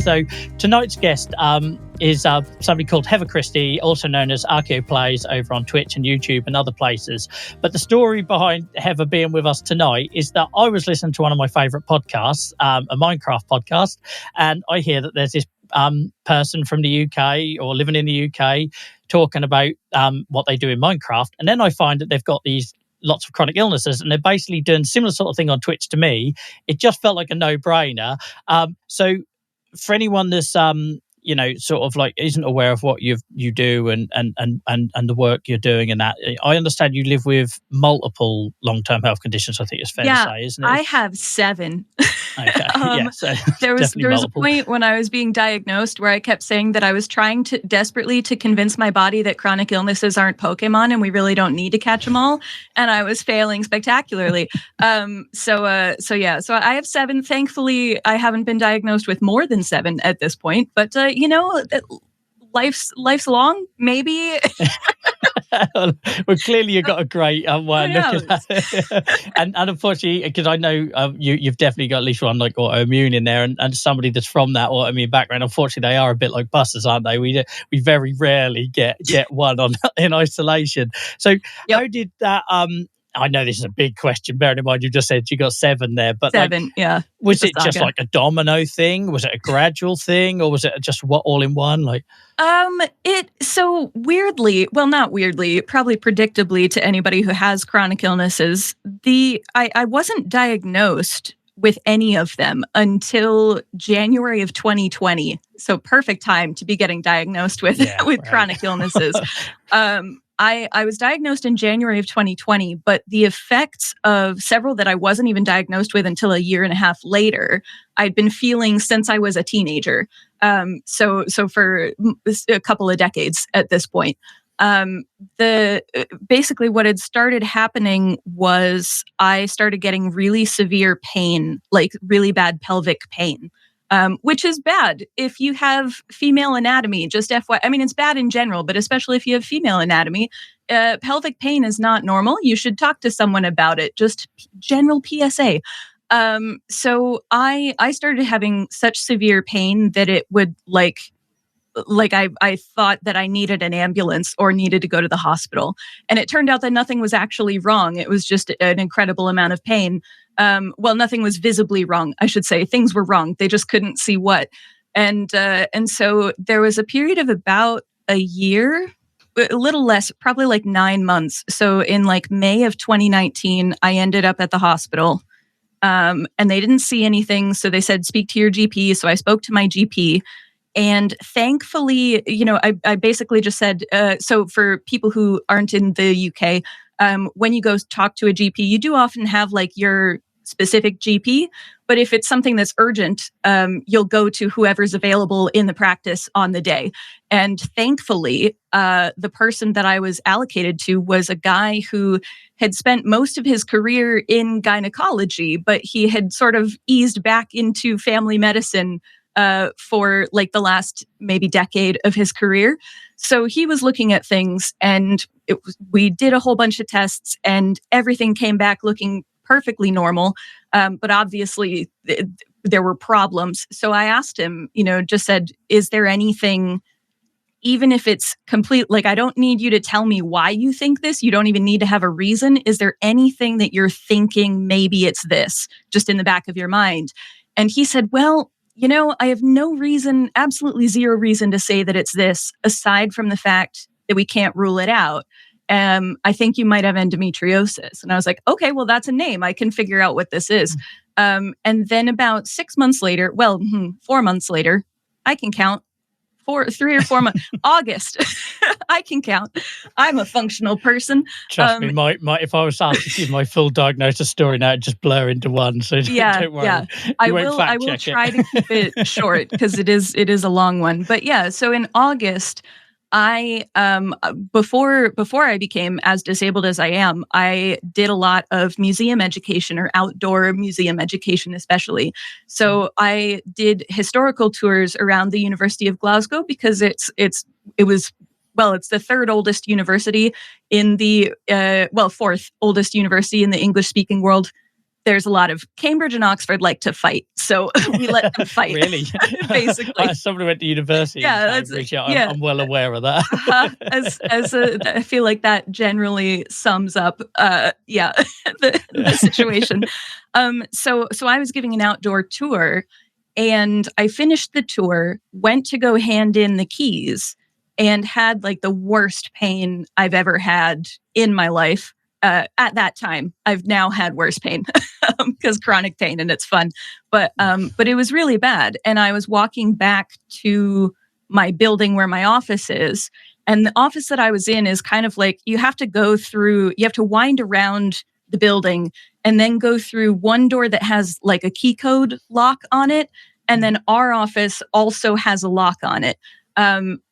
So tonight's guest is somebody called Heather Christie, also known as ArchaeoPlays over on Twitch and YouTube and other places. But the story behind Heather being with us tonight is that I was listening to one of my favourite podcasts, a Minecraft podcast, and I hear that there's this person from the UK or living in the UK talking about what they do in Minecraft. And then I find that they've got these lots of chronic illnesses and they're basically doing similar sort of thing on Twitch to me. It just felt like a no-brainer. So for anyone that's sort of like isn't aware of what you do and the work you're doing and that, I understand you live with multiple long-term health conditions. I think it's fair to say, isn't it? I have 7. Okay. So there was a point when I was being diagnosed where I kept saying that I was trying to desperately to convince my body that chronic illnesses aren't Pokemon and we really don't need to catch them all, and I was failing spectacularly. So I have 7. Thankfully, I haven't been diagnosed with more than 7 at this point, but life's long, maybe. Well, clearly you've got a great one. and unfortunately, because I know you've definitely got at least one like autoimmune in there, and somebody that's from that autoimmune background. Unfortunately, they are a bit like busters, aren't they? We very rarely get one in isolation. So how did that? I know this is a big question, bearing in mind you just said you got 7 there, but 7, was it just like a domino thing? Was it a gradual thing, or was it just all in one? Like, so weirdly, well, not weirdly, probably predictably to anybody who has chronic illnesses, I wasn't diagnosed with any of them until January of 2020. So perfect time to be getting diagnosed with chronic illnesses. I was diagnosed in January of 2020, but the effects of several that I wasn't even diagnosed with until a year and a half later, I'd been feeling since I was a teenager. So for a couple of decades at this point. Basically what had started happening was I started getting really severe pain, like really bad pelvic pain. Which is bad if you have female anatomy, just FYI. I mean, it's bad in general, but especially if you have female anatomy, pelvic pain is not normal. You should talk to someone about it. Just general PSA. So I started having such severe pain that it would I thought that I needed an ambulance or needed to go to the hospital. And it turned out that nothing was actually wrong. It was just an incredible amount of pain. Nothing was visibly wrong, I should say. Things were wrong. They just couldn't see what. And so there was a period of about a year, a little less, probably like 9 months. So in like May of 2019, I ended up at the hospital. And they didn't see anything. So they said, speak to your GP. So I spoke to my GP. And thankfully, I basically just said, so for people who aren't in the UK, when you go talk to a GP, you do often have like your specific GP, but if it's something that's urgent, you'll go to whoever's available in the practice on the day. And thankfully, the person that I was allocated to was a guy who had spent most of his career in gynecology, but he had sort of eased back into family medicine for like the last maybe decade of his career. So he was looking at things and we did a whole bunch of tests and everything came back looking perfectly normal. But obviously there were problems. So I asked him, just said, is there anything, even if it's complete, like, I don't need you to tell me why you think this. You don't even need to have a reason. Is there anything that you're thinking maybe it's this, just in the back of your mind? And he said, well, I have no reason, absolutely zero reason to say that it's this, aside from the fact that we can't rule it out. I think you might have endometriosis. And I was like, okay, well, that's a name. I can figure out what this is. And then about 6 months later, 4 months later, I can count. 3 or 4 months, August. I can count. I'm a functional person. Trust me, if I was asked to give my full diagnosis story now, it'd just blur into one. So don't worry. Yeah. I will try to keep it short because it is a long one. But yeah, so in August, I before I became as disabled as I am, I did a lot of museum education or outdoor museum education, especially. So I did historical tours around the University of Glasgow because it's the third oldest university in the fourth oldest university in the English speaking world. there's a lot of Cambridge and Oxford like to fight, so we let them fight. Really? Basically. As someone who went to university in Cambridge, I'm well aware of that. I feel like that generally sums up, the situation. So I was giving an outdoor tour, and I finished the tour, went to go hand in the keys, and had like the worst pain I've ever had in my life. At that time, I've now had worse pain because chronic pain, and it's fun. But it was really bad. And I was walking back to my building where my office is. And the office that I was in is kind of like, you have to wind around the building and then go through one door that has like a key code lock on it. And then our office also has a lock on it.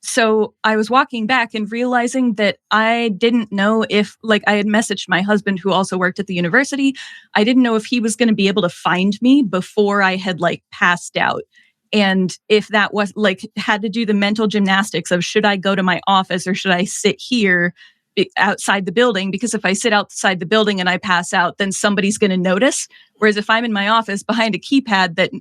So I was walking back and realizing that I didn't know if, like, I had messaged my husband who also worked at the university. I didn't know if he was going to be able to find me before I had like passed out. And if that was like, had to do the mental gymnastics of, should I go to my office or should I sit here outside the building? Because if I sit outside the building and I pass out, then somebody's going to notice. Whereas if I'm in my office behind a keypad that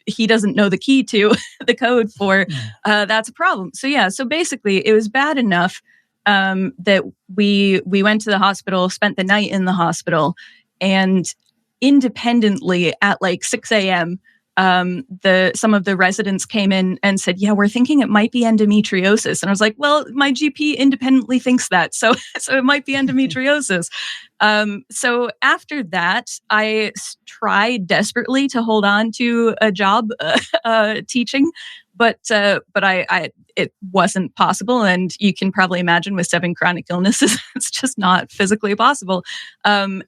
he doesn't know the key to, the code for, that's a problem. So basically it was bad enough that we went to the hospital, spent the night in the hospital, and independently at like 6 a.m., some of the residents came in and said, yeah, we're thinking it might be endometriosis. And I was like, well, my GP independently thinks that. So it might be endometriosis. So after that, I tried desperately to hold on to a job teaching, but it wasn't possible. And you can probably imagine with 7 chronic illnesses, it's just not physically possible. So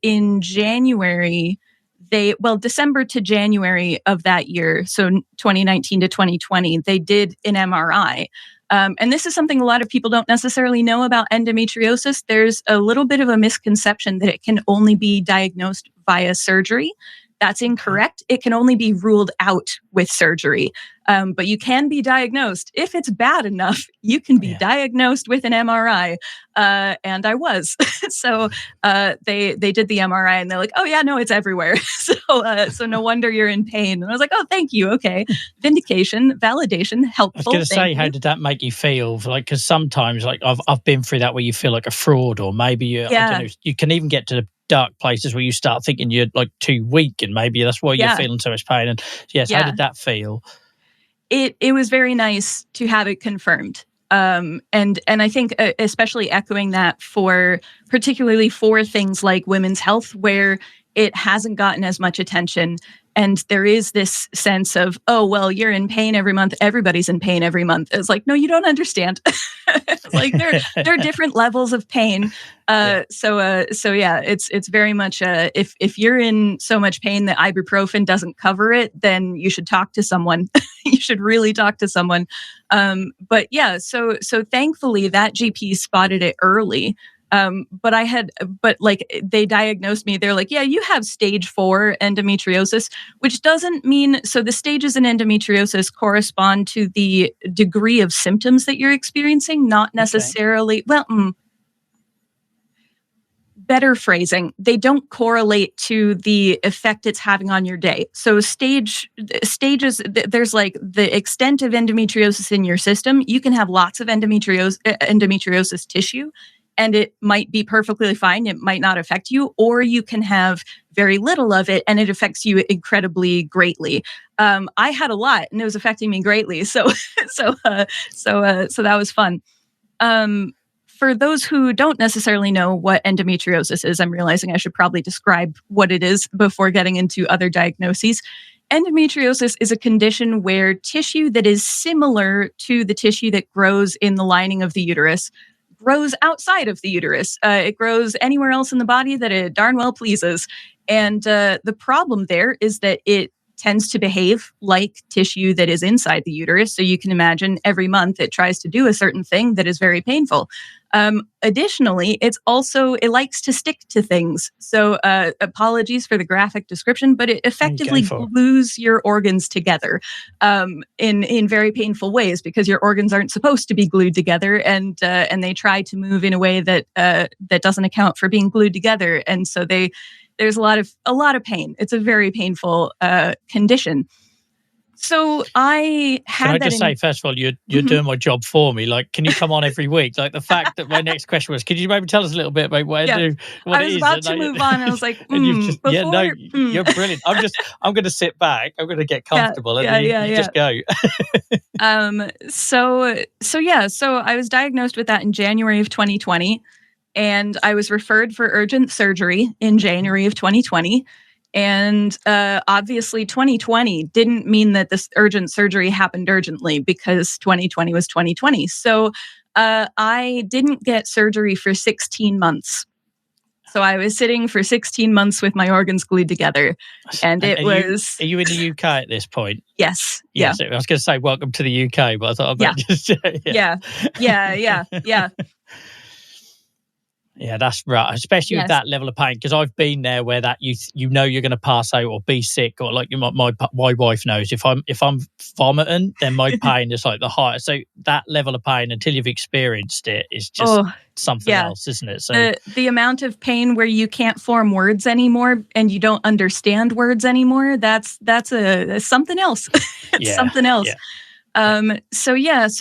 in January, December to January of that year, so 2019 to 2020, they did an MRI. And this is something a lot of people don't necessarily know about endometriosis. There's a little bit of a misconception that it can only be diagnosed via surgery. That's incorrect. It can only be ruled out with surgery. But you can be diagnosed. If it's bad enough, you can be diagnosed with an MRI. And I was. So they did the MRI and they're like, oh yeah, no, it's everywhere. So no wonder you're in pain. And I was like, oh, thank you. Okay. Vindication, validation, helpful. I was going to say, how did that make you feel? Like, because sometimes, like I've been through that where you feel like a fraud, or maybe I don't know, you can even get to the dark places where you start thinking you're like too weak, and maybe that's why you're feeling so much pain. And how did that feel? It was very nice to have it confirmed. And I think especially echoing that particularly for things like women's health, where it hasn't gotten as much attention. And there is this sense of, oh, well, you're in pain every month. Everybody's in pain every month. It's like, no, you don't understand. Like there are different levels of pain. It's very much if you're in so much pain that ibuprofen doesn't cover it, then you should talk to someone. You should really talk to someone. So thankfully that GP spotted it early. But they diagnosed me. They're like, yeah, you have stage 4 endometriosis, which doesn't mean, so the stages in endometriosis correspond to the degree of symptoms that you're experiencing, not necessarily, better phrasing, they don't correlate to the effect it's having on your day. So stages, there's like the extent of endometriosis in your system. You can have lots of endometriosis tissue, and it might be perfectly fine. It might not affect you, or you can have very little of it and it affects you incredibly greatly. I had a lot and it was affecting me greatly. So that was fun. For those who don't necessarily know what endometriosis is, I'm realizing I should probably describe what it is before getting into other diagnoses. Endometriosis is a condition where tissue that is similar to the tissue that grows in the lining of the uterus grows outside of the uterus. It grows anywhere else in the body that it darn well pleases. And the problem there is that it tends to behave like tissue that is inside the uterus. So you can imagine every month it tries to do a certain thing that is very painful. Additionally, it likes to stick to things. So apologies for the graphic description, but it effectively glues your organs together in very painful ways, because your organs aren't supposed to be glued together, and they try to move in a way that doesn't account for being glued together. And so there's a lot of pain. It's a very painful condition. So I had Can I just say, first of all, you're doing my job for me. Like, can you come on every week? Like, the fact that my next question was, could you maybe tell us a little bit about what it I was is? about to move on. I was like, you're brilliant. I'm going to sit back. I'm going to get comfortable, and you just go. So I was diagnosed with that in January of 2020, and I was referred for urgent surgery in January of 2020. And obviously 2020 didn't mean that this urgent surgery happened urgently, because 2020 was 2020. So I didn't get surgery for 16 months. So I was sitting for 16 months with my organs glued together. And it was... Are you in the UK at this point? Yes. Yes. Yeah. I was going to say welcome to the UK, but I thought I'd just... Yeah. Yeah, that's right. Especially with that level of pain, because I've been there where that you know you're going to pass out or be sick, or like my wife knows if I'm vomiting, then my pain is like the highest. So that level of pain, until you've experienced it, is just something else, isn't it? So the amount of pain where you can't form words anymore and you don't understand words anymore, that's a something else. It's something else. So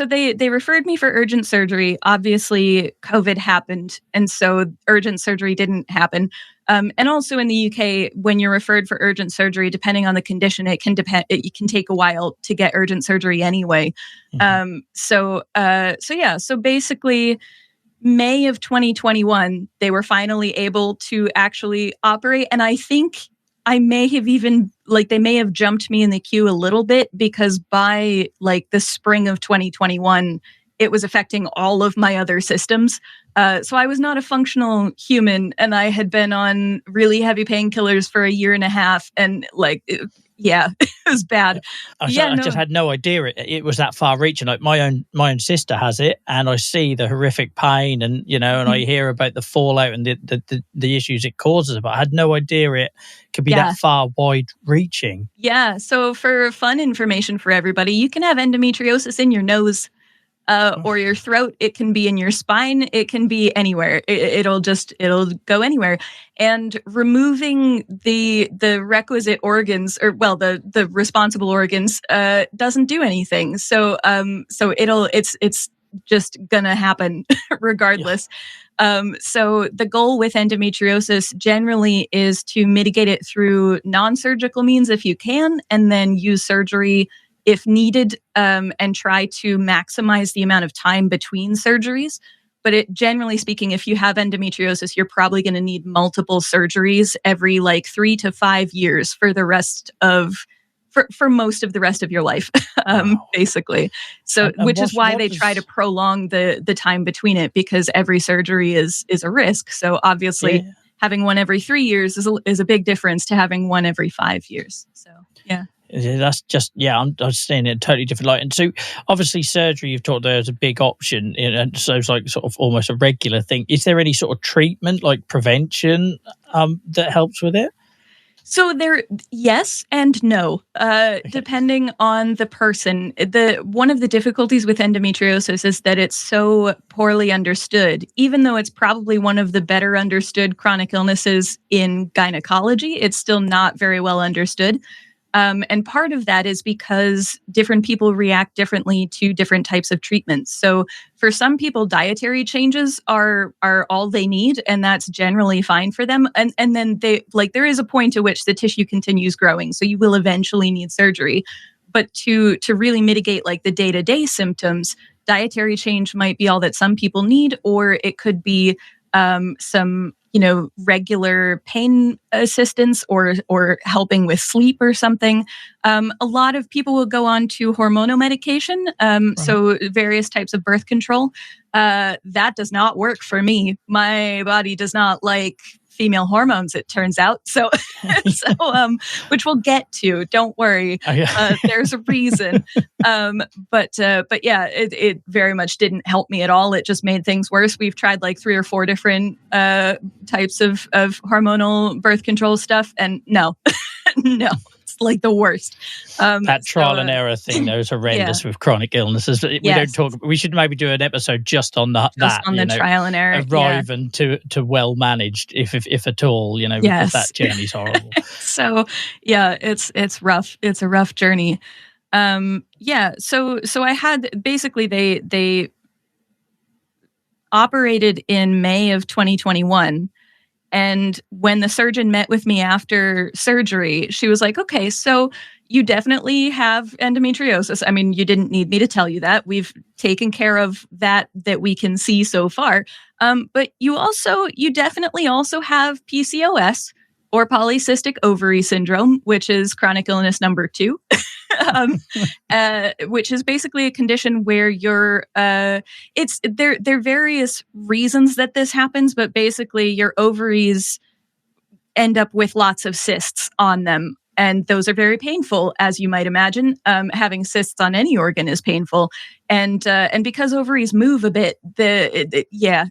they referred me for urgent surgery. Obviously, COVID happened, and so urgent surgery didn't happen. And also in the UK, when you're referred for urgent surgery, depending on the condition, it can can take a while to get urgent surgery anyway. So basically, May of 2021, they were finally able to actually operate, and I think I may have even, they may have jumped me in the queue a little bit, because by the spring of 2021, it was affecting all of my other systems. So I was not a functional human, and I had been on really heavy painkillers for a year and a half, and it was bad. I just had no idea it was that far reaching. Like my own sister has it, and I see the horrific pain, and and I hear about the fallout and the issues it causes, but I had no idea it could be that far wide reaching. Yeah. So for fun information for everybody, you can have endometriosis in your nose. Or your throat. It can be in your spine. It can be anywhere. It'll go anywhere. And removing the requisite organs, or the responsible organs, doesn't do anything. So it's just gonna happen regardless. So the goal with endometriosis generally is to mitigate it through non-surgical means if you can, and then use surgery if needed, and try to maximize the amount of time between surgeries. But generally speaking, if you have endometriosis, you're probably going to need multiple surgeries every 3 to 5 years for the rest of, for most of the rest of your life, basically. So, which is why they try to prolong the time between it, because every surgery is a risk. So obviously, having one every 3 years is a big difference to having one every 5 years. So, yeah. That's just, I'm seeing it in a totally different light. And so obviously surgery, you've talked there, is a big option, and so it's sort of almost a regular thing. Is there any sort of treatment, like prevention, that helps with it? So yes and no, depending on the person. One of the difficulties with endometriosis is that it's so poorly understood. Even though it's probably one of the better understood chronic illnesses in gynecology, it's still not very well understood. And part of that is because different people react differently to different types of treatments. So for some people, dietary changes are all they need, and that's generally fine for them. And then there is a point at which the tissue continues growing, so you will eventually need surgery. But to really mitigate the day-to-day symptoms, dietary change might be all that some people need, or it could be some regular pain assistance, or helping with sleep or something. A lot of people will go on to hormonal medication, so various types of birth control. That does not work for me. My body does not like female hormones, it turns out. So, which we'll get to. Don't worry. There's a reason. But yeah, it very much didn't help me at all. It just made things worse. We've tried 3 or 4 different types of hormonal birth control stuff, and no, It's like the worst. That trial and error thing, though, is horrendous with chronic illnesses. We don't talk. We should maybe do an episode just on that. On the trial and error. Arrive and to well managed, if at all, because that journey's horrible. So yeah, it's rough. It's a rough journey. So I had basically they operated in May of 2021. And when the surgeon met with me after surgery, she was like, okay, so you definitely have endometriosis. I mean, you didn't need me to tell you that. We've taken care of that we can see so far. But you definitely also have PCOS, or polycystic ovary syndrome, which is chronic illness number 2, which is basically a condition where there are various reasons that this happens, but basically your ovaries end up with lots of cysts on them. And those are very painful, as you might imagine. Having cysts on any organ is painful, and because ovaries move a bit, the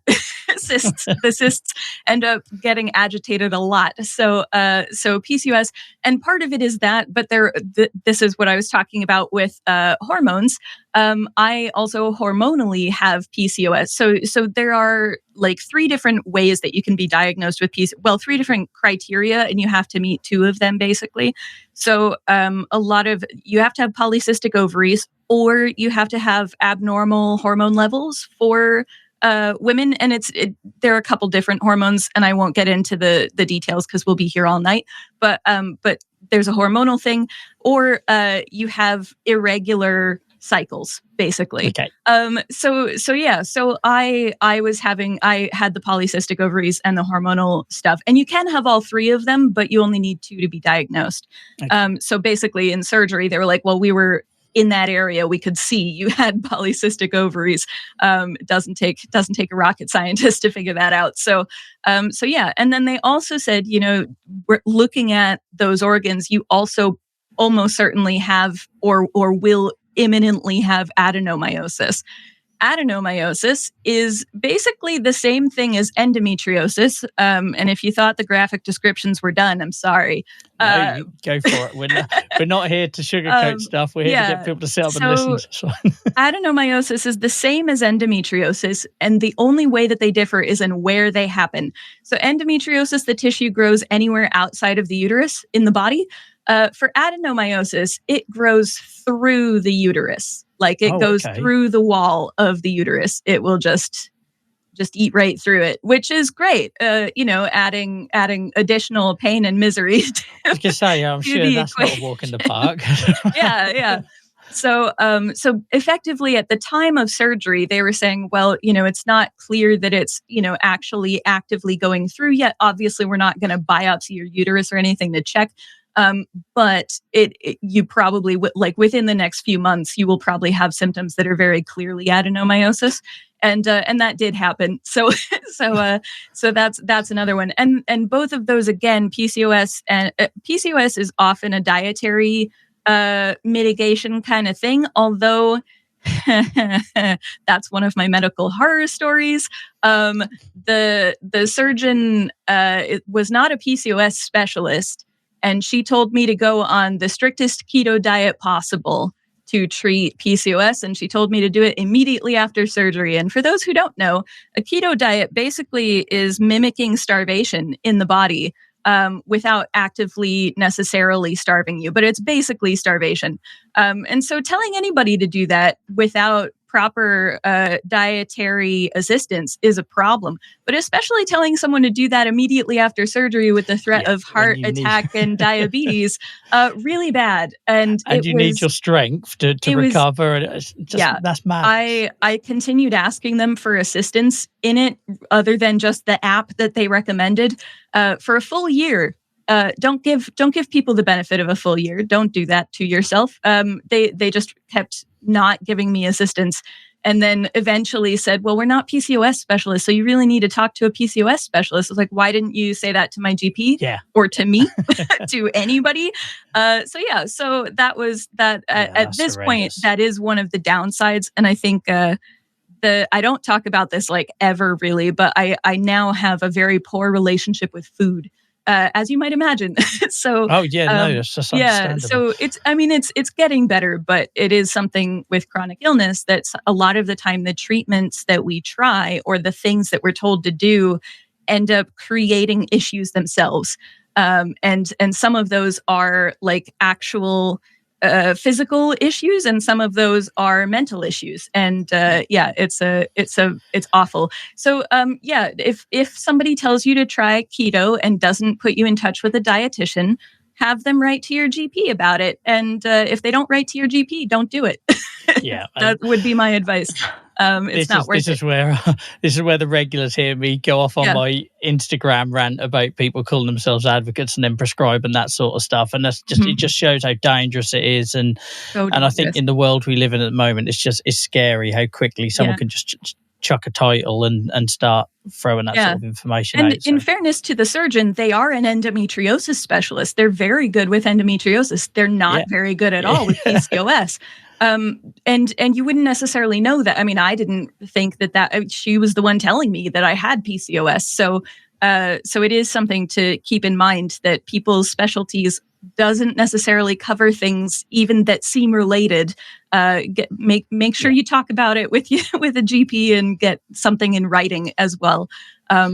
cysts end up getting agitated a lot. So PCOS, and part of it is that, but this is what I was talking about with hormones. I also hormonally have PCOS. So there are like 3 different ways that you can be diagnosed with PCOS. Well, 3 different criteria, and you have to meet 2 of them basically. So you have to have polycystic ovaries, or you have to have abnormal hormone levels for women. And there are a couple different hormones, and I won't get into the details because we'll be here all night. But there's a hormonal thing, or you have irregular cycles, basically. Okay. So I had the polycystic ovaries and the hormonal stuff, and you can have all 3 of them, but you only need 2 to be diagnosed. Okay. So basically, in surgery, they were like, well, we were in that area, we could see you had polycystic ovaries. It doesn't take a rocket scientist to figure that out. So yeah. And then they also said, we're looking at those organs, you also almost certainly have or will imminently have adenomyosis. Adenomyosis is basically the same thing as endometriosis. And if you thought the graphic descriptions were done, I'm sorry. No, you go for it. We're not here to sugarcoat stuff. We're here to get people to sit up and listen. Adenomyosis is the same as endometriosis, and the only way that they differ is in where they happen. So endometriosis, the tissue grows anywhere outside of the uterus in the body. For adenomyosis, it grows through the uterus. Like it goes through the wall of the uterus. It will just eat right through it, which is great. Adding additional pain and misery. I can say, I'm sure that's not a walk in the park. Yeah. So effectively at the time of surgery, they were saying, well, it's not clear that it's, actually actively going through yet. Obviously, we're not going to biopsy your uterus or anything to check. But you probably within the next few months, you will probably have symptoms that are very clearly adenomyosis. And that did happen. So that's another one. And both of those, again, PCOS and PCOS is often a dietary mitigation kind of thing, although that's one of my medical horror stories. The surgeon was not a PCOS specialist, and she told me to go on the strictest keto diet possible to treat PCOS, and she told me to do it immediately after surgery. And for those who don't know, a keto diet basically is mimicking starvation in the body without actively necessarily starving you, but it's basically starvation. And so telling anybody to do that without proper dietary assistance is a problem, but especially telling someone to do that immediately after surgery with the threat of heart attack and diabetes, really bad. And you need your strength to recover. That's mad. I continued asking them for assistance in it, other than just the app that they recommended, for a full year. Don't give people the benefit of a full year. Don't do that to yourself. They just kept not giving me assistance, and then eventually said, well, we're not PCOS specialists, so you really need to talk to a PCOS specialist. I was like, why didn't you say that to my GP? Yeah. Or to me, to anybody? So that was that. At this point, that is one of the downsides. And I think I don't talk about this like ever really, but I now have a very poor relationship with food. as you might imagine. So, oh yeah, no, it's just yeah. understandable. So it's getting better, but it is something with chronic illness that's a lot of the time the treatments that we try or the things that we're told to do end up creating issues themselves. And some of those are like actual physical issues, and some of those are mental issues. And it's awful. So if somebody tells you to try keto and doesn't put you in touch with a dietitian, have them write to your GP about it. And if they don't write to your GP, don't do it. Yeah, that would be my advice. It's not worth it. This is where the regulars hear me go off on my Instagram rant about people calling themselves advocates and then prescribing that sort of stuff, and that's just it just shows how dangerous it is. And I think in the world we live in at the moment, it's scary how quickly someone can just chuck a title and start throwing that sort of information out. And in fairness to the surgeon, they are an endometriosis specialist. They're very good with endometriosis. They're not very good at all with PCOS. And you wouldn't necessarily know that. I mean, I didn't think that she was the one telling me that I had PCOS. So it is something to keep in mind that people's specialties doesn't necessarily cover things even that seem related. Make sure you talk about it with a GP and get something in writing as well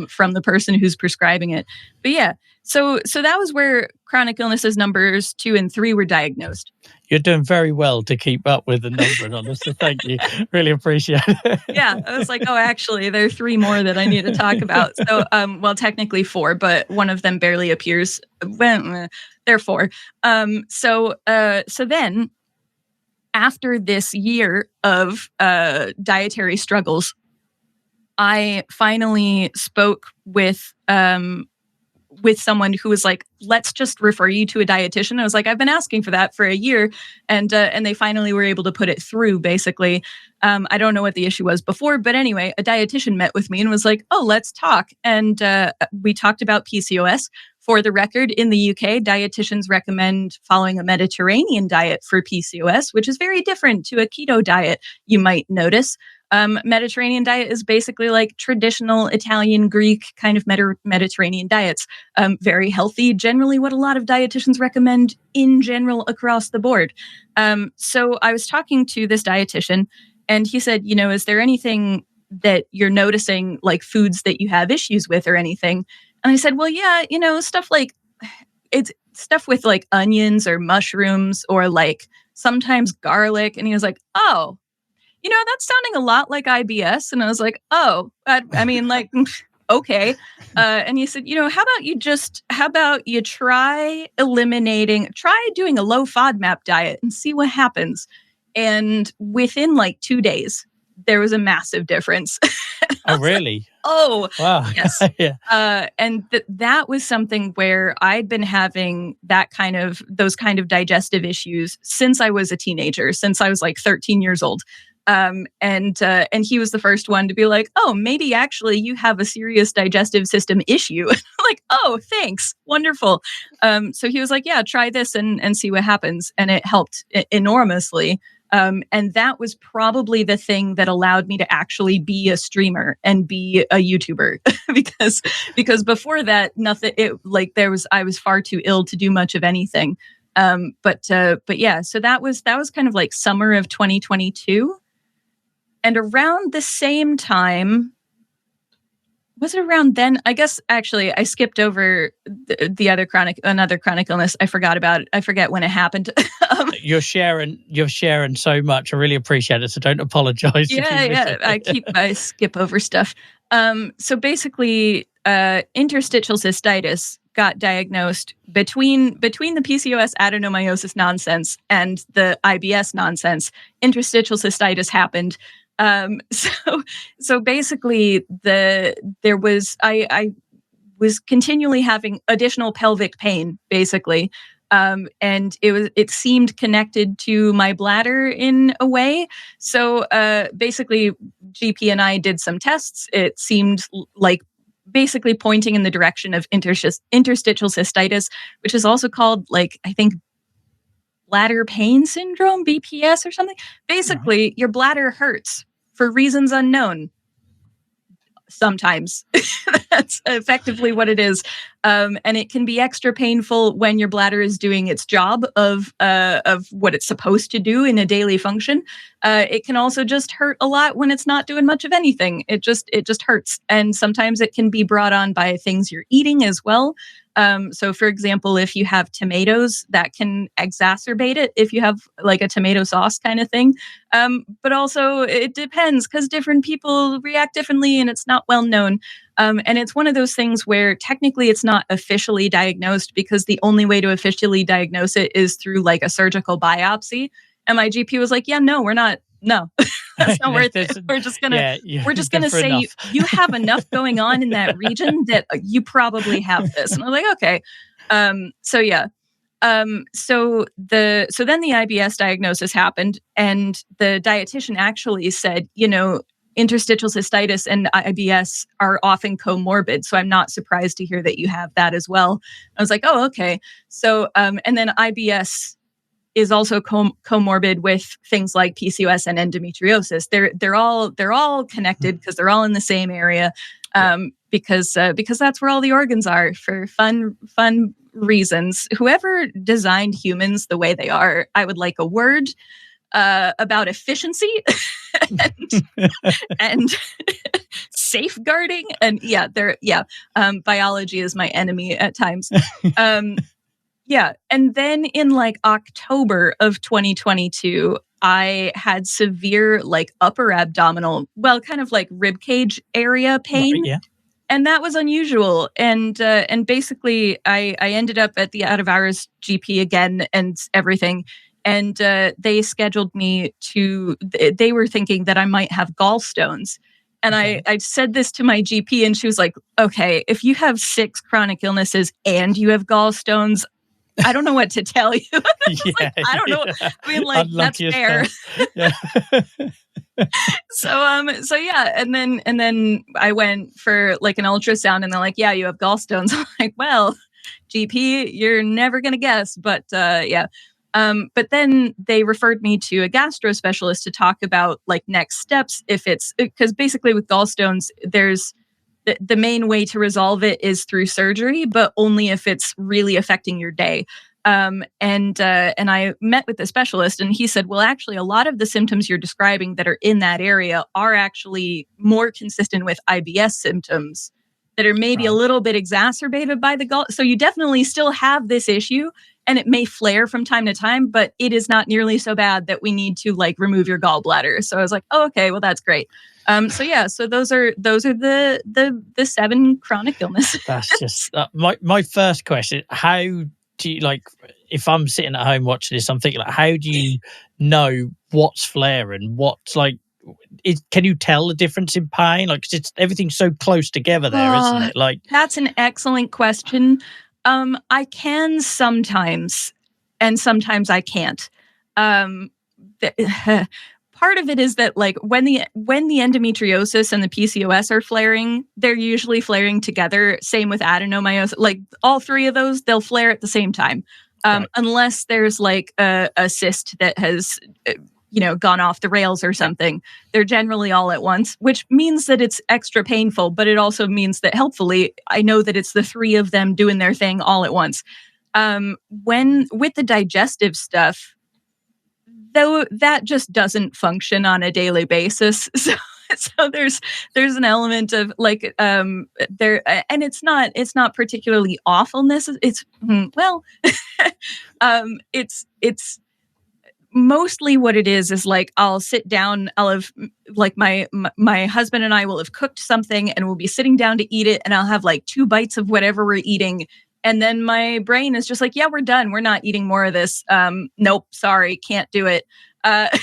from the person who's prescribing it. But yeah, so that was where chronic illnesses numbers 2 and 3 were diagnosed. You're doing very well to keep up with the numbering on this, so thank you. Really appreciate it. Yeah, I was like, oh, actually, there are 3 more that I need to talk about. So, well, technically 4, but one of them barely appears. Well, there are 4. So then, after this year of dietary struggles, I finally spoke with someone who was like, let's just refer you to a dietitian. I was like, I've been asking for that for a year. And they finally were able to put it through, basically. I don't know what the issue was before, but anyway, a dietitian met with me and was like, oh, let's talk. And we talked about PCOS. For the record, in the UK, dietitians recommend following a Mediterranean diet for PCOS, which is very different to a keto diet, you might notice. Mediterranean diet is basically like traditional Italian, Greek kind of Mediterranean diets. Very healthy, generally what a lot of dietitians recommend in general across the board. So I was talking to this dietitian and he said, is there anything that you're noticing, like foods that you have issues with or anything? And I said, well, yeah, stuff like it's stuff with like onions or mushrooms or like sometimes garlic. And he was like, oh, that's sounding a lot like IBS. And I was like, oh, I mean, like, okay. And he said, how about you try doing a low FODMAP diet and see what happens. And within like 2 days, there was a massive difference. Oh, really? Oh, wow. Yes. Yeah. And that was something where I'd been having those kind of digestive issues since I was a teenager, since I was like 13 years old. And he was the first one to be like, oh, maybe actually you have a serious digestive system issue. Like, oh, thanks. Wonderful. So he was like, yeah, try this and see what happens. And it helped enormously. And that was probably the thing that allowed me to actually be a streamer and be a YouTuber because before that, I was far too ill to do much of anything. But yeah, so that was kind of like summer of 2022. And around the same time, was it around then? I guess actually I skipped over another chronic illness. I forget when it happened. You're sharing so much. I really appreciate it. So don't apologize. Yeah. I skip over stuff. So basically, interstitial cystitis got diagnosed between the PCOS adenomyosis nonsense and the IBS nonsense. Interstitial cystitis happened. So basically I was continually having additional pelvic pain, basically. And it seemed connected to my bladder in a way. So, basically GP and I did some tests. It seemed like basically pointing in the direction of interstitial cystitis, which is also called, like, I think, bladder pain syndrome, BPS or something. Basically, your bladder hurts for reasons unknown. sometimes. That's effectively what it is. And it can be extra painful when your bladder is doing its job of what it's supposed to do in a daily function. It can also just hurt a lot when it's not doing much of anything. It just hurts. And sometimes it can be brought on by things you're eating as well. So for example, if you have tomatoes, that can exacerbate it if you have like a tomato sauce kind of thing. But also it depends because different people react differently and it's not well known. And it's one of those things where technically it's not officially diagnosed because the only way to officially diagnose it is through like a surgical biopsy. And my GP was like, yeah, no, we're not. No, that's not worth it. We're just gonna say you have enough going on in that region that you probably have this. And I'm like, okay. So then the IBS diagnosis happened, and the dietitian actually said, interstitial cystitis and IBS are often comorbid. So I'm not surprised to hear that you have that as well. I was like, oh, okay. So and then IBS is also comorbid with things like PCOS and endometriosis. They're all connected because they're all in the same area. Because that's where all the organs are for fun reasons. Whoever designed humans the way they are, I would like a word about efficiency and safeguarding. And biology is my enemy at times. Yeah. And then in like October of 2022, I had severe like upper abdominal, kind of like rib cage area pain. Right, yeah. And that was unusual. And basically I ended up at the out of hours GP again and everything. And they scheduled me they were thinking that I might have gallstones. And okay. I said this to my GP and she was like, okay, if you have 6 chronic illnesses and you have gallstones, I don't know what to tell you. I don't know. I mean, like, that's fair. Yeah. So yeah. And then I went for like an ultrasound and they're like, yeah, you have gallstones. I'm like, well, GP, you're never going to guess. But yeah. But then they referred me to a gastro specialist to talk about like next steps. Because basically with gallstones, there's the main way to resolve it is through surgery, but only if it's really affecting your day. And I met with the specialist and he said, well, actually, a lot of the symptoms you're describing that are in that area are actually more consistent with IBS symptoms that are maybe a little bit exacerbated by the gall. So you definitely still have this issue and it may flare from time to time, but it is not nearly so bad that we need to like remove your gallbladder. So I was like, oh, okay, well, that's great. So those are the 7 chronic illnesses. That's just my first question. How do you, like, if I'm sitting at home watching this, I'm thinking like, how do you know what's flaring? What's like, can you tell the difference in pain? Like, 'cause everything's so close together there, isn't it? Like, that's an excellent question. I can sometimes, and sometimes I can't. Part of it is that like when the endometriosis and the PCOS are flaring, they're usually flaring together. Same with adenomyosis. Like all 3 of those, they'll flare at the same time. Unless there's like a cyst that has gone off the rails or something. They're generally all at once, which means that it's extra painful, but it also means that helpfully I know that it's the 3 of them doing their thing all at once. When with the digestive stuff, though, that just doesn't function on a daily basis. So there's an element of like there, and it's not particularly awfulness. It's it's mostly what it is like I'll sit down. I'll have like my husband and I will have cooked something and we'll be sitting down to eat it, and I'll have like 2 bites of whatever we're eating. And then my brain is just like, yeah, we're done. We're not eating more of this. Nope, sorry, can't do it. And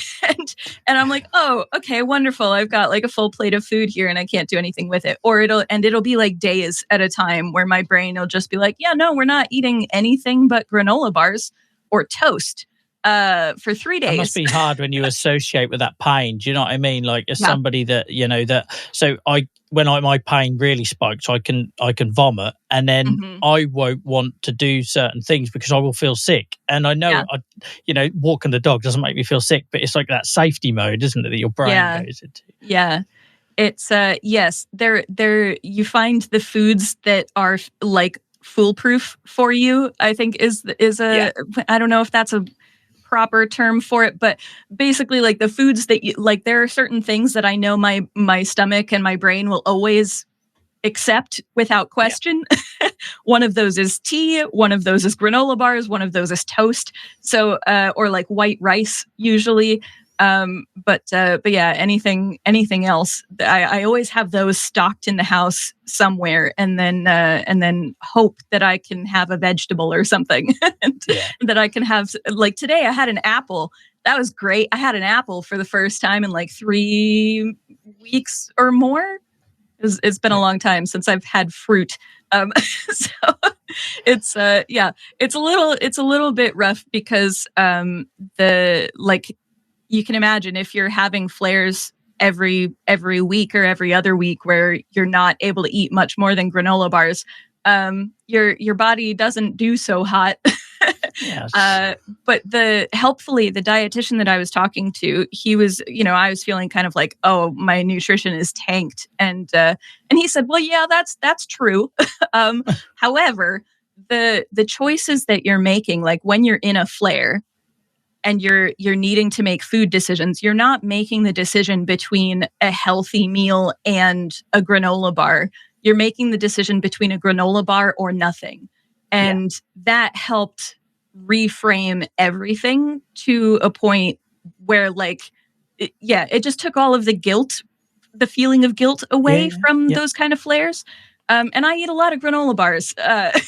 I'm like, oh, okay, wonderful. I've got like a full plate of food here and I can't do anything with it. Or it'll be like days at a time where my brain will just be like, yeah, no, we're not eating anything but granola bars or toast for 3 days. It must be hard when you associate with that pain. Do you know what I mean? Like as somebody that, so when my pain really spikes, I can vomit, and then I won't want to do certain things because I will feel sick. And I know, walking the dog doesn't make me feel sick, but it's like that safety mode, isn't it, that your brain goes into? Yeah. It's yes, there you find the foods that are like foolproof for you, I think is Yeah. a, I don't know if that's a proper term for it, but basically like the foods that you like, there are certain things that I know my stomach and my brain will always accept without Yeah. question. One of those is tea, one of those is granola bars, one of those is toast. So or like white rice usually. But yeah, anything else, I always have those stocked in the house somewhere, and then hope that I can have a vegetable or something, and Yeah. that I can have, like today I had an apple. That was great. I had an apple for the first time in like 3 weeks or more. It's been a long time since I've had fruit. So it's yeah, it's a little bit rough because the like you can imagine if you're having flares every week or every other week where you're not able to eat much more than granola bars, your body doesn't do so hot. Yes. But helpfully the dietitian that I was talking to, he was, I was feeling kind of like, oh, my nutrition is tanked, and he said, well, yeah, that's true. However, the choices that you're making, like when you're in a flare and you're needing to make food decisions, you're not making the decision between a healthy meal and a granola bar. You're making the decision between a granola bar or nothing. And that helped reframe everything to a point where it just took all of the feeling of guilt away from those kind of flares. And I eat a lot of granola bars.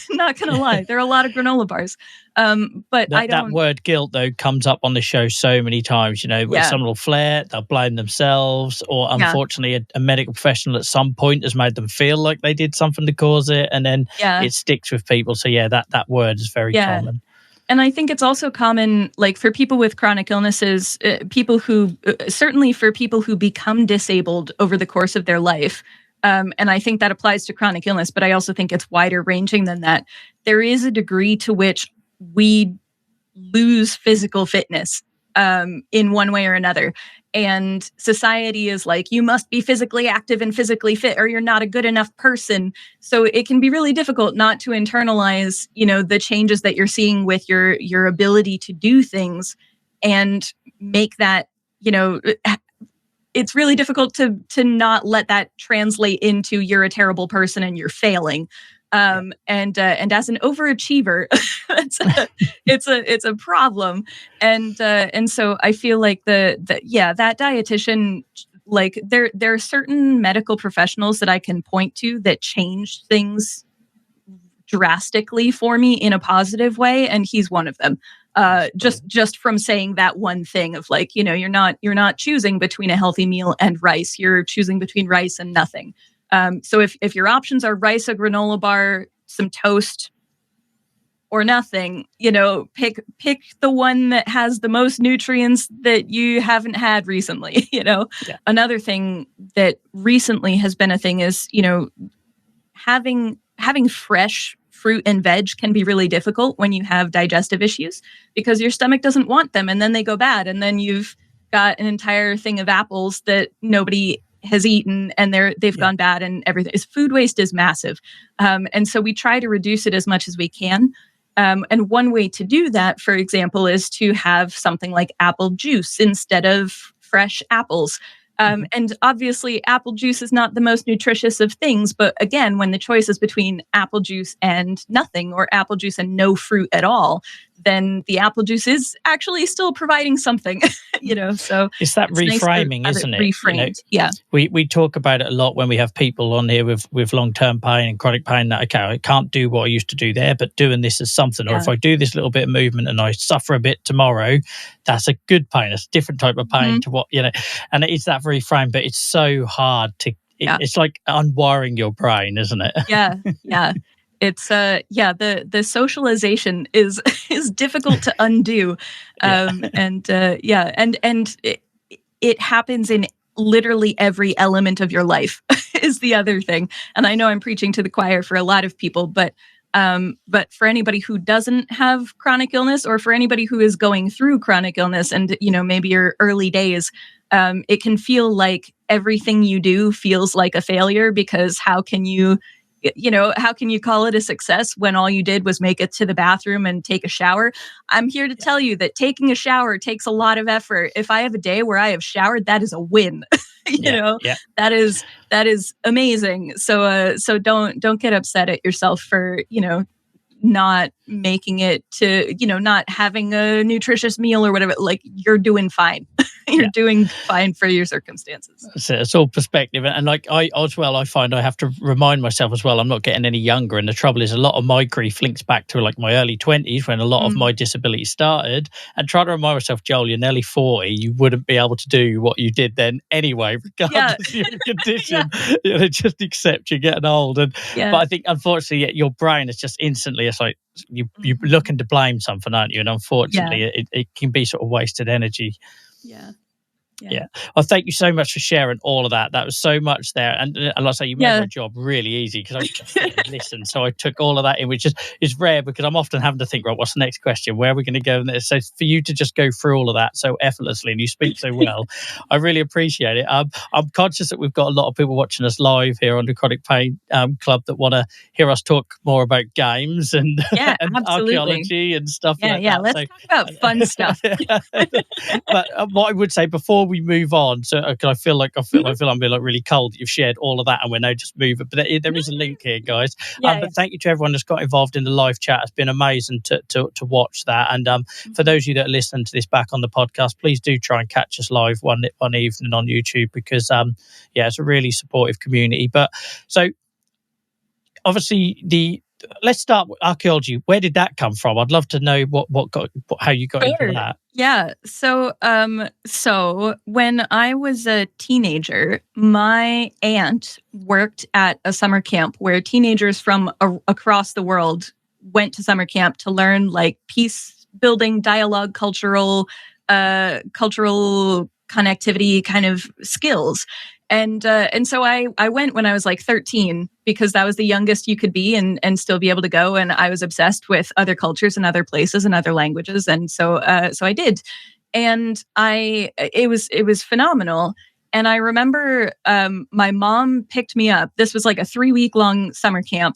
Not gonna lie, there are a lot of granola bars. But I don't. That word guilt though comes up on the show so many times. Where someone will flare, they'll blame themselves, or unfortunately, a medical professional at some point has made them feel like they did something to cause it, and then it sticks with people. So that word is very common. And I think it's also common, like for people with chronic illnesses, certainly for people who become disabled over the course of their life. And I think that applies to chronic illness, but I also think it's wider ranging than that. There is a degree to which we lose physical fitness in one way or another. And society is like, you must be physically active and physically fit or you're not a good enough person. So it can be really difficult not to internalize, the changes that you're seeing with your ability to do things and make that, it's really difficult to not let that translate into you're a terrible person and you're failing. And as an overachiever, it's a problem. And so I feel like that dietitian, like there are certain medical professionals that I can point to that changed things drastically for me in a positive way, and he's one of them. Just from saying that one thing of like, you're not choosing between a healthy meal and rice, you're choosing between rice and nothing. So if your options are rice, a granola bar, some toast, or nothing, pick the one that has the most nutrients that you haven't had recently. Another thing that recently has been a thing is, having fresh fruit and veg can be really difficult when you have digestive issues because your stomach doesn't want them and then they go bad. And then you've got an entire thing of apples that nobody has eaten and they've gone bad and everything. Food waste is massive. And so we try to reduce it as much as we can. And one way to do that, for example, is to have something like apple juice instead of fresh apples. And obviously, apple juice is not the most nutritious of things. But again, when the choice is between apple juice and nothing or apple juice and no fruit at all, then the apple juice is actually still providing something, so it's that reframing, nice isn't it? Reframed. We talk about it a lot when we have people on here with long-term pain and chronic pain that, okay, I can't do what I used to do there, but doing this is something. Or if I do this little bit of movement and I suffer a bit tomorrow, that's a good pain. It's a different type of pain to what, and it's that reframe, but it's so hard to, it's like unwiring your brain, isn't it? Yeah. It's the socialization is difficult to undo. And it happens in literally every element of your life is the other thing. And I know I'm preaching to the choir for a lot of people, but But for anybody who doesn't have chronic illness, or for anybody who is going through chronic illness and, maybe your early days, it can feel like everything you do feels like a failure, because how can you call it a success when all you did was make it to the bathroom and take a shower? I'm here to tell you that taking a shower takes a lot of effort. If I have a day where I have showered, that is a win. That is amazing. So don't get upset at yourself for, not making it to, not having a nutritious meal or whatever. Like, you're doing fine. You're doing fine for your circumstances. It's all perspective. And like I find I have to remind myself as well, I'm not getting any younger. And the trouble is, a lot of my grief links back to like my early 20s, when a lot of my disability started, and try to remind myself, Joel, you're nearly 40. You wouldn't be able to do what you did then anyway, regardless of your condition. Just accept you're getting old. But I think, unfortunately, your brain is just instantly, it's like you're looking to blame something, aren't you? And unfortunately, it can be sort of wasted energy. Yeah. Well, thank you so much for sharing all of that. That was so much there. And like I say, you made my job really easy, because I just listened. So I took all of that in, which is rare, because I'm often having to think, right, what's the next question? Where are we going to go? So for you to just go through all of that so effortlessly, and you speak so well, I really appreciate it. I'm conscious that we've got a lot of people watching us live here on the Chronic Pain Club that want to hear us talk more about games and, and archaeology and stuff like that. Yeah, let's talk about fun stuff. But what I would say before we move on, so I feel I'm being like really cold that you've shared all of that, and we're now just moving. But there is a link here, guys. But thank you to everyone that's got involved in the live chat. It's been amazing to watch that. And for those of you that are listening to this back on the podcast, please do try and catch us live one evening on YouTube, because it's a really supportive community. But so obviously let's start with archaeology. Where did that come from? I'd love to know how you got into that. Yeah. So when I was a teenager, my aunt worked at a summer camp where teenagers from across the world went to summer camp to learn like peace building, dialogue, cultural connectivity kind of skills. And so I went when I was like 13, because that was the youngest you could be and still be able to go. And I was obsessed with other cultures and other places and other languages. And so I did. And it was phenomenal. And I remember my mom picked me up. This was like a 3-week-long summer camp.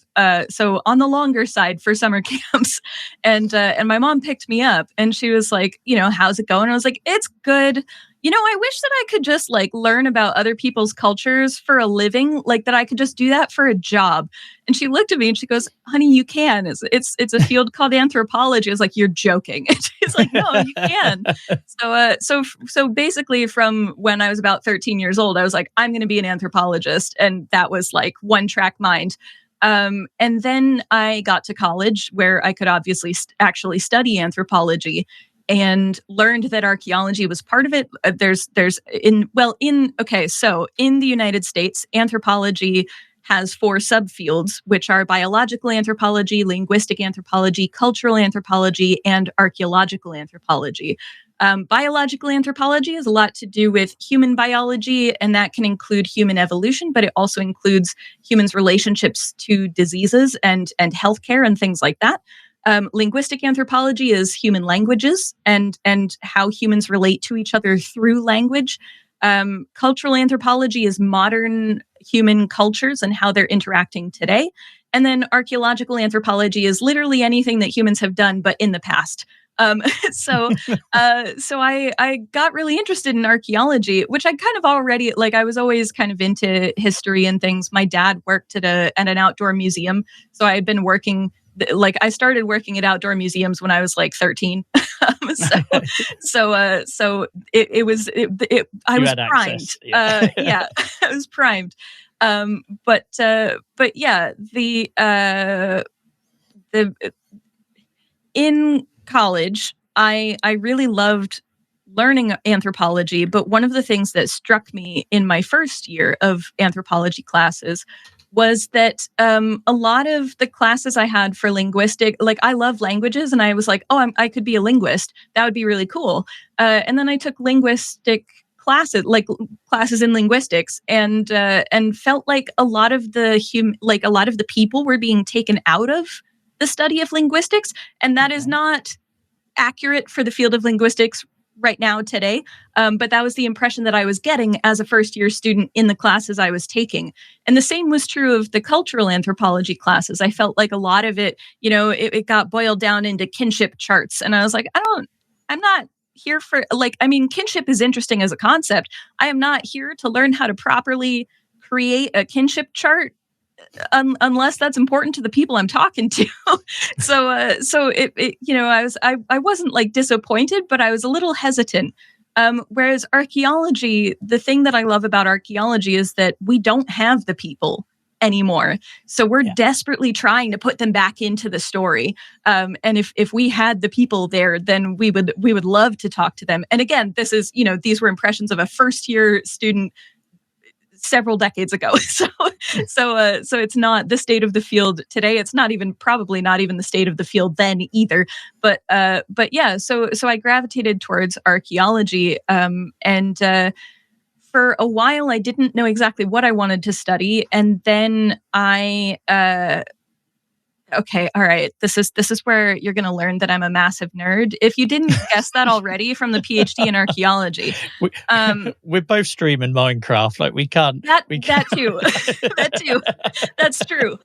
So on the longer side for summer camps. And my mom picked me up, and she was like, how's it going? I was like, it's good. I wish that I could just like learn about other people's cultures for a living, like that I could just do that for a job. And she looked at me and she goes, honey, you can. It's a field called anthropology. I was like, you're joking. And she's like, no, you can. So basically from when I was about 13 years old, I was like, I'm going to be an anthropologist. And that was like one track mind. And then I got to college, where I could obviously actually study anthropology, and learned that archaeology was part of it. So in the United States, anthropology has 4 subfields, which are biological anthropology, linguistic anthropology, cultural anthropology, and archaeological anthropology. Biological anthropology has a lot to do with human biology, and that can include human evolution, but it also includes humans' relationships to diseases and healthcare and things like that. Linguistic anthropology is human languages and how humans relate to each other through language. Cultural anthropology is modern human cultures and how they're interacting today. And then archaeological anthropology is literally anything that humans have done, but in the past. So I got really interested in archaeology, which I kind of already, like, I was always kind of into history and things. My dad worked at an outdoor museum. So I had been working, like, I started working at outdoor museums when I was like 13. I was primed. Yeah, I was primed. But yeah, in college, I really loved learning anthropology, but one of the things that struck me in my first year of anthropology classes was that a lot of the classes I had for linguistic, like, I love languages, and I was like, oh, I could be a linguist. That would be really cool. And then I took linguistic classes, like classes in linguistics, and felt like a lot of the people were being taken out of the study of linguistics, and that is not accurate for the field of linguistics right now today. But that was the impression that I was getting as a first-year student in the classes I was taking. And the same was true of the cultural anthropology classes. I felt like a lot of it, it got boiled down into kinship charts. And I was like, I'm not here for, kinship is interesting as a concept. I am not here to learn how to properly create a kinship chart unless that's important to the people I'm talking to. so I wasn't like disappointed, but I was a little hesitant. Whereas archaeology, the thing that I love about archaeology is that we don't have the people anymore. So we're desperately trying to put them back into the story. And if we had the people there, then we would love to talk to them. And again, this is, these were impressions of a first year student several decades ago. So it's not the state of the field today. It's probably not even the state of the field then either. But yeah, so I gravitated towards archaeology. And for a while, I didn't know exactly what I wanted to study. And then okay, all right. This is where you're going to learn that I'm a massive nerd. If you didn't guess that already from the PhD in archaeology, we're both streaming Minecraft. Like we can't. That too. That too. That's true.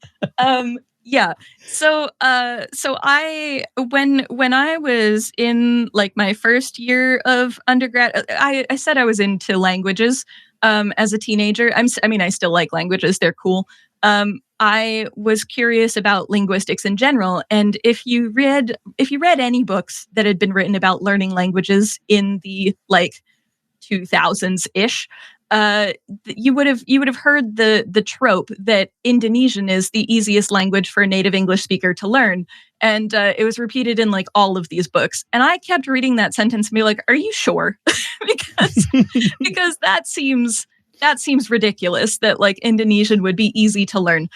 Yeah. So I when I was in like my first year of undergrad, I said I was into languages as a teenager. I still like languages. They're cool. I was curious about linguistics in general, and if you read any books that had been written about learning languages in the like 2000s ish, you would have heard the trope that Indonesian is the easiest language for a native English speaker to learn, and it was repeated in like all of these books. And I kept reading that sentence and be like, "Are you sure?" because that seems ridiculous that like Indonesian would be easy to learn.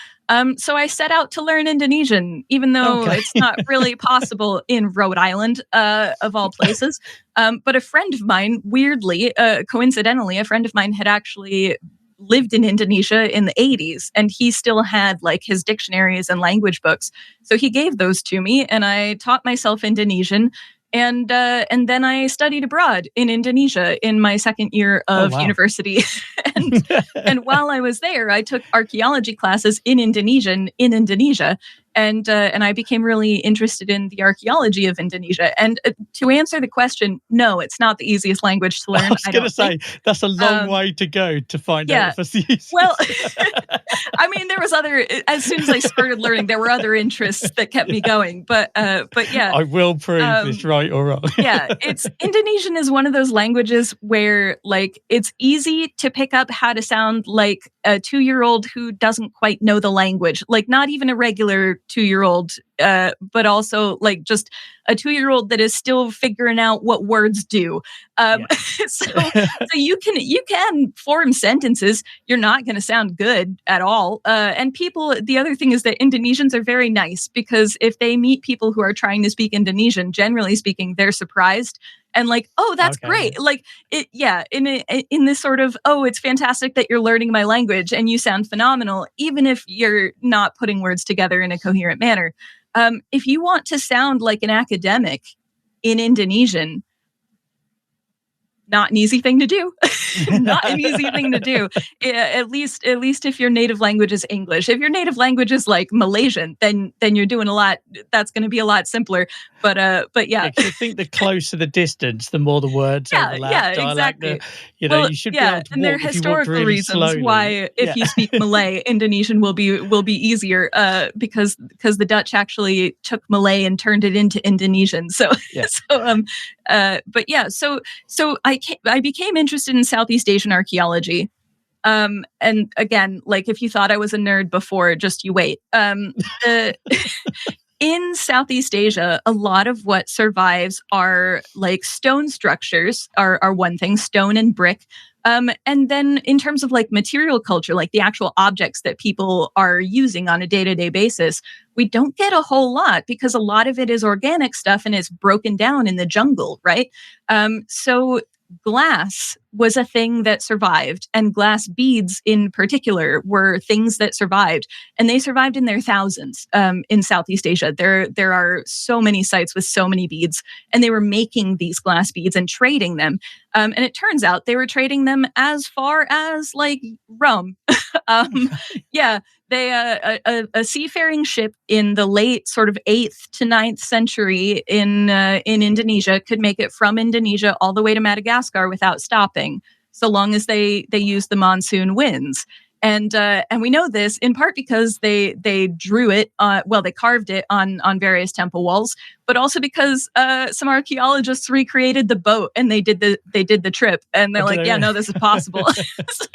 So I set out to learn Indonesian, even though it's not really possible in Rhode Island, of all places. But a friend of mine, weirdly, coincidentally, a friend of mine had actually lived in Indonesia in the 80s, and he still had like his dictionaries and language books. So he gave those to me, and I taught myself Indonesian. And then I studied abroad in Indonesia in my second year of university. and while I was there, I took archaeology classes in Indonesian in Indonesia. And I became really interested in the archaeology of Indonesia. And to answer the question, no, it's not the easiest language to learn. I was going to say, that's a long way to go to find out if it's the easiest. Well, there was as soon as I started learning, there were other interests that kept me going. But yeah. I will prove this right or wrong. Yeah, Indonesian is one of those languages where like it's easy to pick up how to sound like a 2-year-old who doesn't quite know the language, like not even a regular 2-year-old, but also like just a 2-year-old that is still figuring out what words do. So you can form sentences. You're not going to sound good at all. And the other thing is that Indonesians are very nice, because if they meet people who are trying to speak Indonesian, generally speaking, they're surprised. And like, oh, that's great. Like it, yeah. In this sort of, oh, it's fantastic that you're learning my language and you sound phenomenal, even if you're not putting words together in a coherent manner. If you want to sound like an academic in Indonesian, not an easy thing to do. Not an easy thing to do. At least if your native language is English. If your native language is like Malaysian, then you're doing a lot. That's going to be a lot simpler. But yeah. I think the closer the distance, the more the words overlap. Yeah, exactly. You should be able to and there are historical really reasons slowly. Why if you speak Malay, Indonesian will be easier. Because the Dutch actually took Malay and turned it into Indonesian. So but yeah. So I became interested in Southeast Asian archaeology. And again, like if you thought I was a nerd before, just you wait. In Southeast Asia, a lot of what survives are like stone structures are one thing, stone and brick. And then in terms of like material culture, like the actual objects that people are using on a day-to-day basis, we don't get a whole lot because a lot of it is organic stuff and it's broken down in the jungle, right? So glass was a thing that survived, and glass beads in particular were things that survived, and they survived in their thousands in Southeast Asia. There are so many sites with so many beads, and they were making these glass beads and trading them. And it turns out they were trading them as far as like Rome. Yeah, they a seafaring ship in the late sort of 8th to 9th century in Indonesia could make it from Indonesia all the way to Madagascar without stopping, so long as they used the monsoon winds. And we know this in part because they drew it, they carved it on various temple walls, but also because some archaeologists recreated the boat and they did the trip, and they're like, yeah, no, this is possible. So,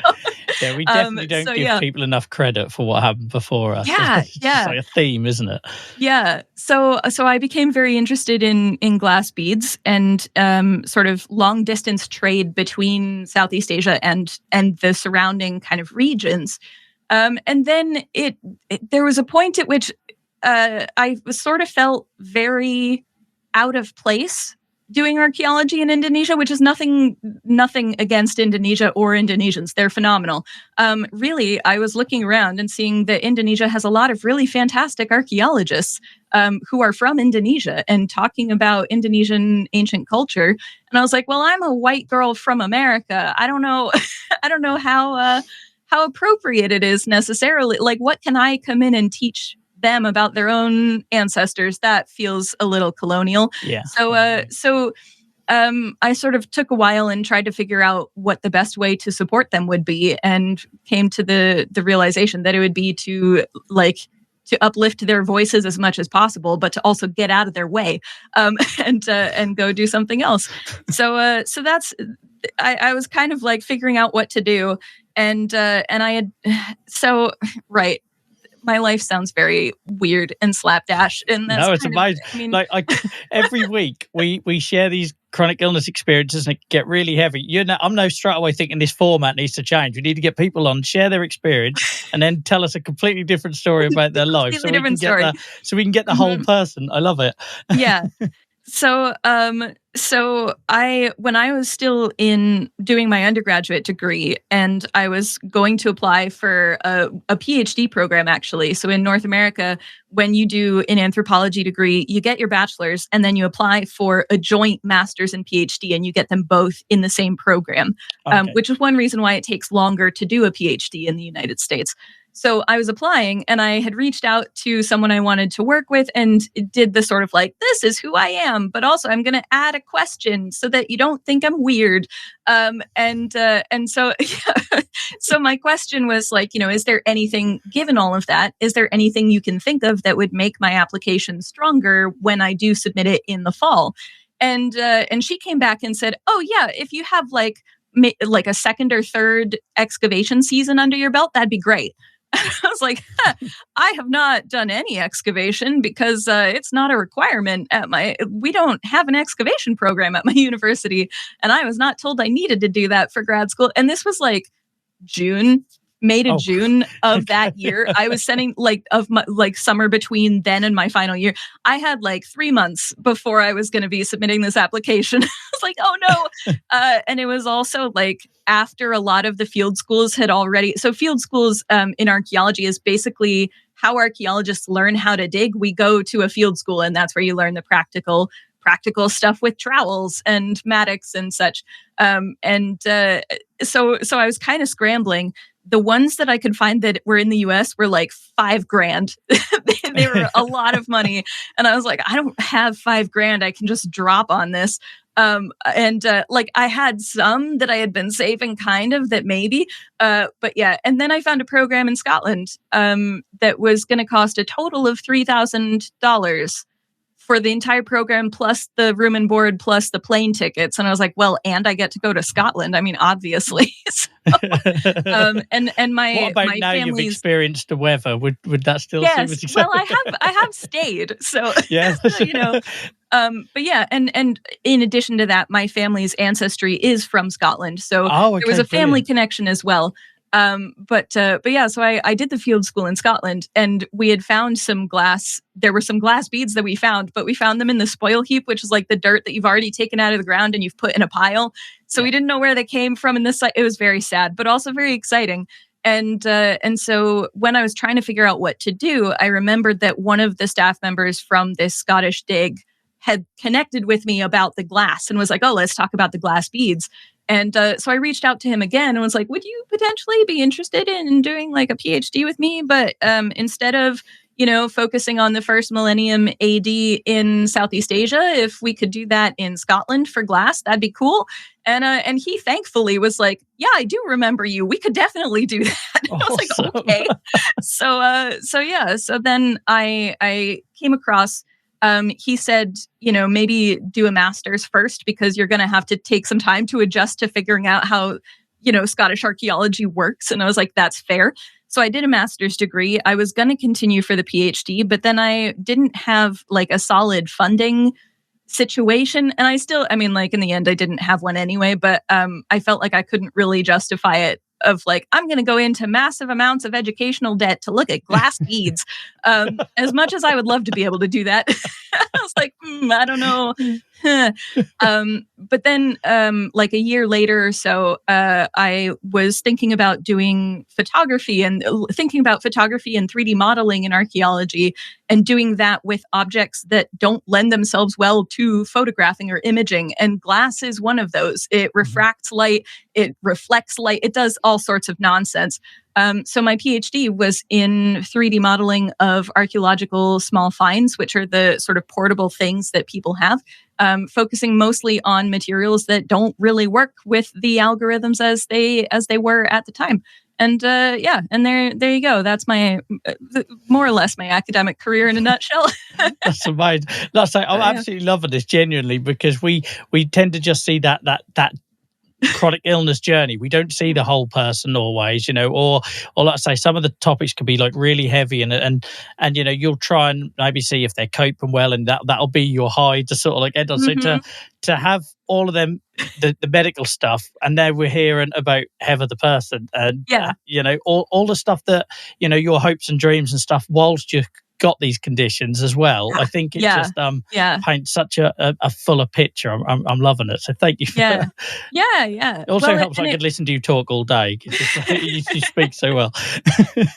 yeah, we definitely don't give people enough credit for what happened before us. Yeah, it's like a theme, isn't it? Yeah. So I became very interested in glass beads and sort of long distance trade between Southeast Asia and the surrounding kind of regions. And then there was a point at which I sort of felt very out of place doing archaeology in Indonesia, which is nothing against Indonesia or Indonesians. They're phenomenal. Really, I was looking around and seeing that Indonesia has a lot of really fantastic archaeologists who are from Indonesia and talking about Indonesian ancient culture. And I was like, well, I'm a white girl from America. I don't know, I don't know how appropriate it is necessarily. Like, what can I come in and teach them about their own ancestors? That feels a little colonial. Yeah. So I sort of took a while and tried to figure out what the best way to support them would be, and came to the realization that it would be to uplift their voices as much as possible, but to also get out of their way and go do something else. So that's I was kind of like figuring out what to do, and I had right. My life sounds very weird and slapdash. And that's it's amazing. Every week we share these chronic illness experiences and it get really heavy. I'm no straight away thinking this format needs to change. We need to get people on, share their experience, and then tell us a completely different story about their life, so we can get the whole person. I love it. Yeah. So when I was still doing my undergraduate degree, and I was going to apply for a PhD program, actually. So in North America, when you do an anthropology degree, you get your bachelor's and then you apply for a joint master's and PhD, and you get them both in the same program, which is one reason why it takes longer to do a PhD in the United States. So I was applying, and I had reached out to someone I wanted to work with and did the sort of like, this is who I am, but also I'm going to add a question so that you don't think I'm weird. And so, so my question was like, is there anything, given all of that, is there anything you can think of that would make my application stronger when I do submit it in the fall? And she came back and said, oh yeah, if you have like a second or third excavation season under your belt, that'd be great. I was like, I have not done any excavation because it's not a requirement we don't have an excavation program at my university. And I was not told I needed to do that for grad school. And this was like May to June of that year. I was sending summer between then and my final year. I had like 3 months before I was going to be submitting this application. I was like, oh no. And it was also like after a lot of the field schools had already. So field schools in archaeology is basically how archaeologists learn how to dig. We go to a field school, and that's where you learn the practical stuff with trowels and mattocks and such. So I was kind of scrambling. The ones that I could find that were in the US were like $5,000. They were a lot of money. And I was like, I don't have $5,000 I can just drop on this. I had some that I had been saving kind of that maybe, but yeah. And then I found a program in Scotland that was going to cost a total of $3,000 for the entire program, plus the room and board, plus the plane tickets. And I was like, well, and I get to go to Scotland. I mean, obviously. And my what about my now family's... you've experienced the weather? Would that still seem as exciting? Well, I have stayed. So yeah. But yeah, and in addition to that, my family's ancestry is from Scotland. So there was a family connection as well. But yeah, so I did the field school in Scotland, and we had found there were some glass beads that we found, but we found them in the spoil heap, which is like the dirt that you've already taken out of the ground and you've put in a pile. So we didn't know where they came from. And it was very sad, but also very exciting. And so when I was trying to figure out what to do, I remembered that one of the staff members from this Scottish dig had connected with me about the glass and was like, oh, let's talk about the glass beads. And so I reached out to him again and was like, would you potentially be interested in doing like a PhD with me? But instead of, focusing on the first millennium AD in Southeast Asia, if we could do that in Scotland for glass, that'd be cool. And he thankfully was like, yeah, I do remember you. We could definitely do that. And I was like, okay. So then I came across, he said, maybe do a master's first because you're going to have to take some time to adjust to figuring out how, Scottish archaeology works. And I was like, that's fair. So I did a master's degree. I was going to continue for the PhD, but then I didn't have like a solid funding situation. And in the end, I didn't have one anyway, but I felt like I couldn't really justify it of like, I'm going to go into massive amounts of educational debt to look at glass beads. As much as I would love to be able to do that, I was like, I don't know. But then like a year later or so, I was thinking about doing photography and thinking about photography and 3D modeling in archaeology and doing that with objects that don't lend themselves well to photographing or imaging. And glass is one of those. It refracts light, it reflects light, it does all sorts of nonsense. So my PhD was in 3D modeling of archaeological small finds, which are the sort of portable things that people have, focusing mostly on materials that don't really work with the algorithms as they were at the time. And and there you go. That's my more or less my academic career in a nutshell. That's amazing. I'm absolutely loving this genuinely because we tend to just see that chronic illness journey. We don't see the whole person always, or let's say some of the topics can be like really heavy and you'll try and maybe see if they're coping well, and that'll be your high to sort of like end on. So to have all of them, the medical stuff, and now we're hearing about Heather the person, and all the stuff that your hopes and dreams and stuff whilst you got these conditions as well. I think it just paints such a fuller picture. I'm loving it. So thank you for that. It also helps I could listen to you talk all day. You speak so well.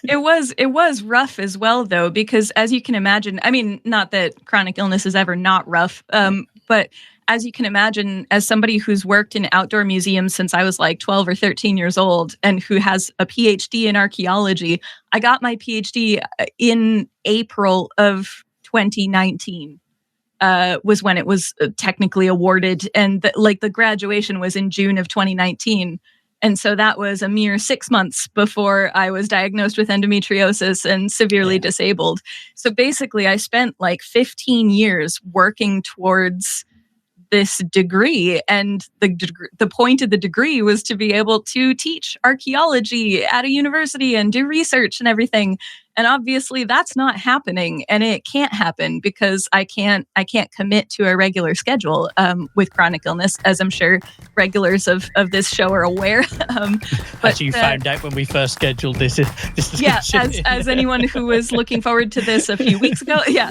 It was rough as well though, because as you can imagine, not that chronic illness is ever not rough, but as you can imagine, as somebody who's worked in outdoor museums since I was like 12 or 13 years old and who has a PhD in archaeology, I got my PhD in April of 2019 was when it was technically awarded. And the graduation was in June of 2019. And so that was a mere 6 months before I was diagnosed with endometriosis and severely disabled. So basically, I spent like 15 years working towards this degree, and the point of the degree was to be able to teach archaeology at a university and do research and everything. And obviously that's not happening, and it can't happen because I can't commit to a regular schedule with chronic illness, as I'm sure regulars of this show are aware. As you found out when we first scheduled this discussion. Yeah, as anyone who was looking forward to this a few weeks ago. Yeah.